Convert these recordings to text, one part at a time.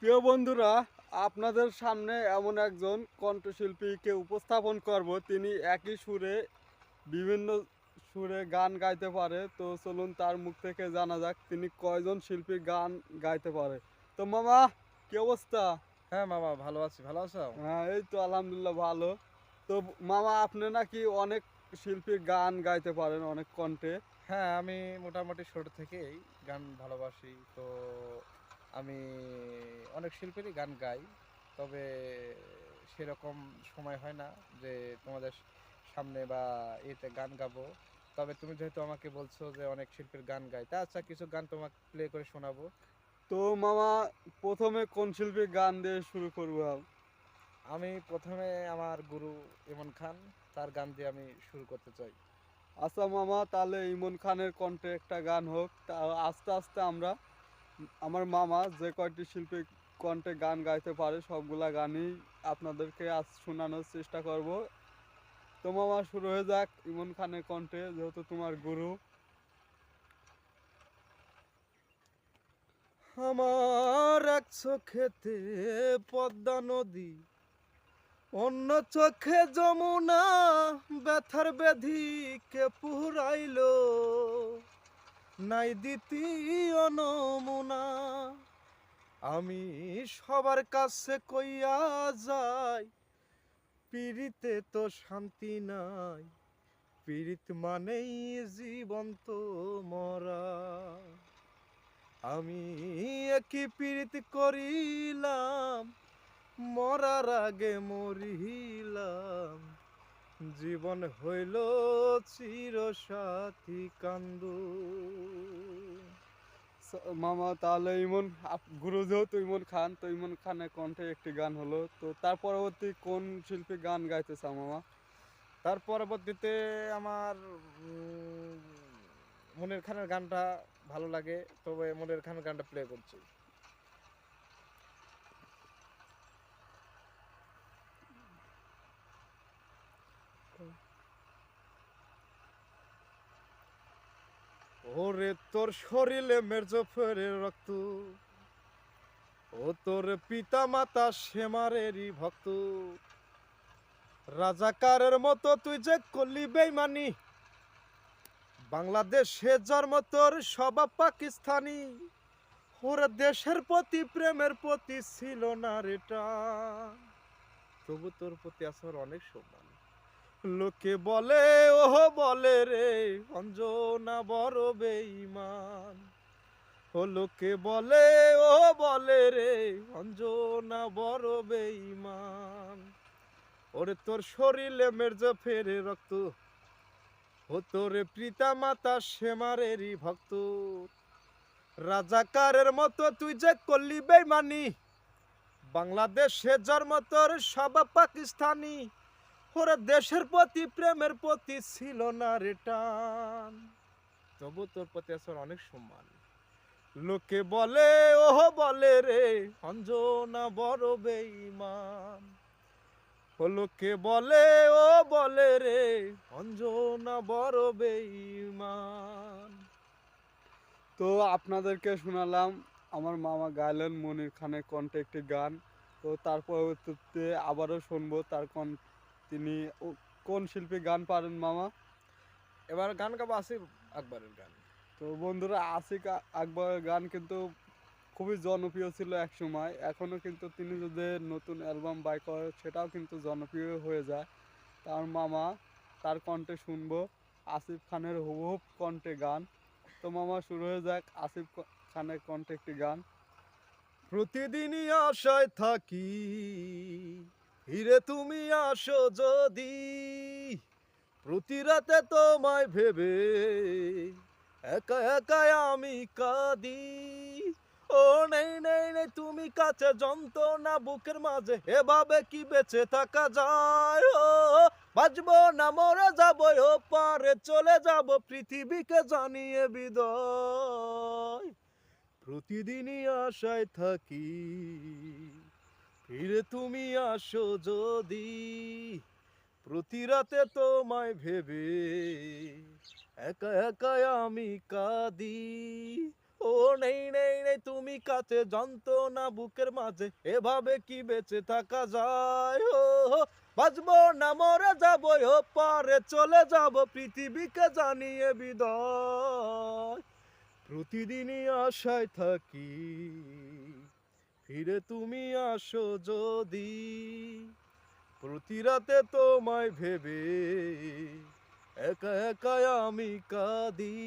প্রিয় বন্ধুরা, আপনাদের সামনে এমন একজন কণ্ঠশিল্পীকে উপস্থাপন করব। তিনি একই সুরে বিভিন্ন সুরে গান গাইতে পারে। তো চলুন তার মুখ থেকে জানা যাক তিনি কয়জন শিল্পীর গান গাইতে পারে। তো মামা, কি অবস্থা? হ্যাঁ মামা, ভালো আছি। ভালো আছো? হ্যাঁ, এই তো আলহামদুলিল্লাহ ভালো। তো মামা, আপনি নাকি অনেক শিল্পীর গান গাইতে পারেন, অনেক কণ্ঠে। হ্যাঁ, আমি মোটামুটি ছোট থেকেই গান ভালোবাসি। তো আমি অনেক শিল্পীরই গান গাই, তবে সেরকম সময় হয় না যে তোমাদের সামনে বা এতে গান গাবো। তবে তুমি যেহেতু আমাকে বলছো যে অনেক শিল্পীর গান গাই, তা আচ্ছা, কিছু গান তোমাকে প্লে করে শোনাবো। তো মামা, প্রথমে কোন শিল্পীর গান দিয়ে শুরু করবো? আমি প্রথমে আমার গুরু ইমন খান, তার গান দিয়ে আমি শুরু করতে চাই। আচ্ছা মামা, তাহলে ইমন খানের কণ্ঠে একটা গান হোক। তা আস্তে আস্তে আমরা আমার মামা যে কয়টি শিল্পী কণ্ঠে গান গাইতে পারে সবগুলা গানই আপনাদেরকে আজ শোনানোর চেষ্টা করব। তো মামা, শুরু হয়ে যাক ইমন খানের কণ্ঠে, যেহেতু তোমার গুরু। আমার এক চোখেতে পদ্মা নদী, অন্য চোখে যমুনা, ব্যথার ব্যাধিকে পুরাইলো, নাই দ্বিতীয় নমুনা। আমি সবার কাছে কইয়া যাই, পীড়িতে তো শান্তি নাই, পীড়িত মানেই জীবন্ত মরা। আমি একই পীড়িত করিলাম, মরার আগে মরিলাম, জীবন হইল চিরসাথী কান্দু। মামা, তাহলে গুরু যেহেতু ইমন খান, তো ইমন খানের কণ্ঠে একটি গান হলো। তো তার পরবর্তী কোন শিল্পী গান গাইতে চাও মামা? তার পরবর্তীতে আমার মনির খানের গানটা ভালো লাগে, তবে মনির খানের গানটা প্লে করছি। ওরে তোর শরীরে মেরজফরের রক্ত, ও তোর পিতা মাতা সেমারেরই ভক্ত, রাজাকারের মতো তুই যে করলি বেইমানি, বাংলাদেশে জন্ম তোর স্বভাব পাকিস্তানি, ওর দেশের প্রতি প্রেমের প্রতি ছিল না রে টান, তবু তোর প্রতি আছে অনেক সম্মান। লোকে বলে ওহ বলে রে অঞ্জনা বড় বেঈমান, ও লোকে বলে ও বলে রে অঞ্জনা বড় বেঈমান। ওরে তোর শরীরে মেরজা ফেরে রক্ত, ও তোরে পিতা মাতা সেমারেরই ভক্ত, রাজাকারের মতো তুই যে করলি বেইমানি, বাংলাদেশে জন্ম তোর সব পাকিস্তানি, ওরে দেশের প্রতি প্রেমের প্রতি ছিল না রে টান, তবু তোর প্রতি আছে অনেক সম্মান। লোকে বলে ওহ বলে রে অঞ্জনা বড় বেঈমান, ও লোকে বলে ও বলে রে অঞ্জনা বড় বেঈমান। তো আপনাদেরকে শোনালাম আমার মামা গাইলেন মনির খানের কণ্ঠে একটি গান। তো তার পরবর্তীতে আবারও শুনবো তিনি কোন শিল্পী গান পারেন মামা। এবার গান গাবো আসিফ আকবরের গান। তো বন্ধুরা, আকবরের গান কিন্তু খুবই জনপ্রিয় ছিল এক সময়। এখনও কিন্তু তিনি যদি নতুন অ্যালবাম বাই করে সেটাও কিন্তু জনপ্রিয় হয়ে যায়। তার মামা, তার কণ্ঠে শুনবো আসিফ খানের হুবহুব কণ্ঠে গান। তো মামা, শুরু হয়ে যাক খানের কণ্ঠে একটি গান। প্রতিদিনই আশায় থাকি, ফিরে তুমি আসো যদি, প্রতি রাতে তোমায় ভেবে একা একাই আমি কাঁদি। ও নেই নেই নেই তুমি কাছে, যন্ত্রণা বুকের মাঝে, এভাবে কি বেঁচে থাকা যায়? ও বাঁচবো না মরে যাবো, ও পারে চলে যাব, পৃথিবীকে জানিয়ে বিদায়। প্রতিদিনই আশায় থাকি, ফিরে তুমি আসো যদি, প্রতি রাতে তোমায় ভেবে একা একা আমি কাঁদি। ও ও নেই নেই নেই তুমি কাছে যন্ত্রণা বুকের মাঝে, এভাবে কি বেঁচে থাকা যায়? ও বাঁচবো না মরে যাবো, ও পারে চলে যাব, পৃথিবীকে জানিয়ে বিদায়। প্রতিদিনই আশায় থাকি, ফিরে তুমি আসো যদি, প্রতি রাতে তোমায় ভেবে একা একা আমি কাঁদি।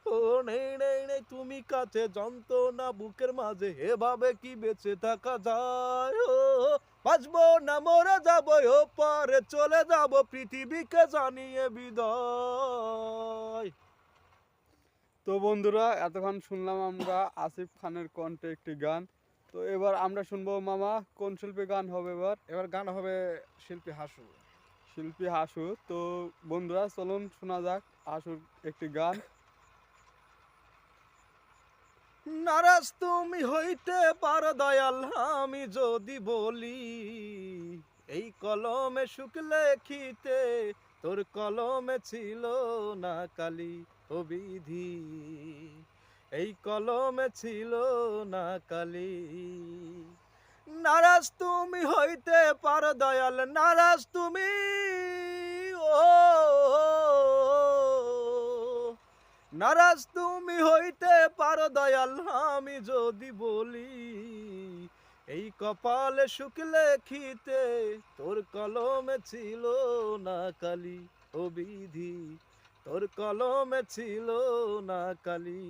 ও নেই নেই নেই তুমি কাছে যন্ত্রণা বুকের মাঝে, এভাবে কি বেঁচে থাকা যায়? ও বাঁচবো না মরে যাবো, ও পারে চলে যাব, পৃথিবীকে জানিয়ে বিদায়। তো বন্ধুরা, এতক্ষণ শুনলাম আমরা আসিফ খানের কণ্ঠে একটি গান। তো এবার আমরা শুনবো মামা কোন শিল্পী গান হবে এবার? এবার গান হবে শিল্পী হাসু। শিল্পী হাসু। তো বন্ধুরা চলুন শোনা যাক হাসুর একটি গান। নারাজ তুমি হইতে পারো দয়াল, আমি যদি বলি, এই কলমে সুখ লেখিতে তোর কলমে ছিল না কালি ও বিধি, এই কলমে ছিল না কালি। নারাজ তুমি হইতে পারো দয়াল, নারাজ তুমি, ও নারাজ তুমি হইতে পারো দয়াল, আমি যদি বলি, এই কপালে সুখ লেখিতে তোর কলমে ছিল না কালি ও বিধি, তোর কলমে ছিল না কালি।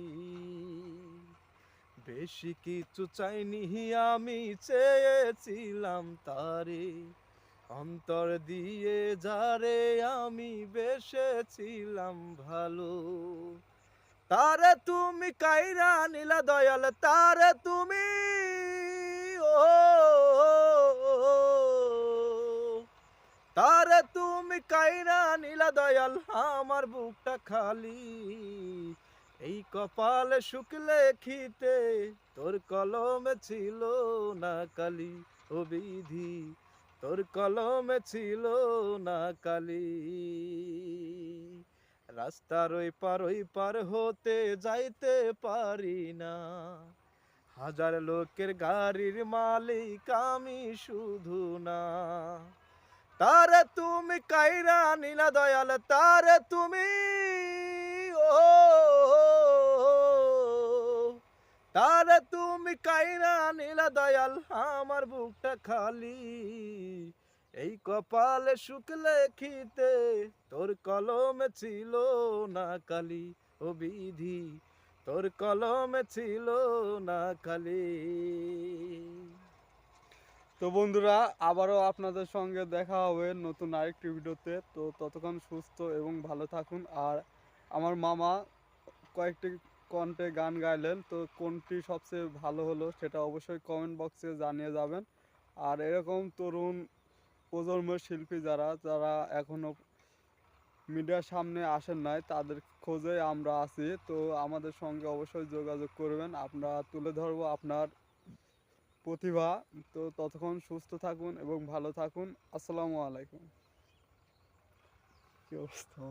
বেশি কিছু চাইনি আমি, চেয়েছিলাম তারে, অন্তর দিয়ে যারে আমি বেসেছিলাম ভালো, তারে তুমি কাইরা নিলা দয়াল, তারে তুমি, ও তারে তুমি কাইরা নিলা দয়াল, আমার বুকটা খালি, এই কপালে সুখ লেখিতে তোর কলমে ছিল না কালি ও বিধি, তোর কলমে ছিল না কালি। রাস্তার ওই পার হতে যাইতে পারি না, হাজার লোকের গাড়ির মালিক আমি শুধু না, তারে তুমি কাইরা নিলা দয়াল, তারে তুমি, ও তারে তুমি কাইরা নিলা দয়াল, আমার বুকটা খালি, এই কপালে সুখ লেখিতে তোর কলমে ছিল না কালি ও বিধি, তোর কলমে ছিল না কালি। তো বন্ধুরা, আবারও আপনাদের সঙ্গে দেখা হবে নতুন আরেকটি ভিডিওতে। তো ততক্ষণ সুস্থ এবং ভালো থাকুন। আর আমার মামা কয়েকটি কণ্ঠে গান গাইলেন, তো কোনটি সবচেয়ে ভালো হলো সেটা অবশ্যই কমেন্ট বক্সে জানিয়ে যাবেন। আর এরকম তরুণ প্রজন্মের শিল্পী যারা যারা এখনও মিডিয়ার সামনে আসেন নাই, তাদের খোঁজে আমরা আছি। তো আমাদের সঙ্গে অবশ্যই যোগাযোগ করবেন, আমরা তুলে ধরবো আপনার প্রতিভা। তো ততক্ষণ সুস্থ থাকুন এবং ভালো থাকুন। আসসালামু আলাইকুম। কি অবস্থা?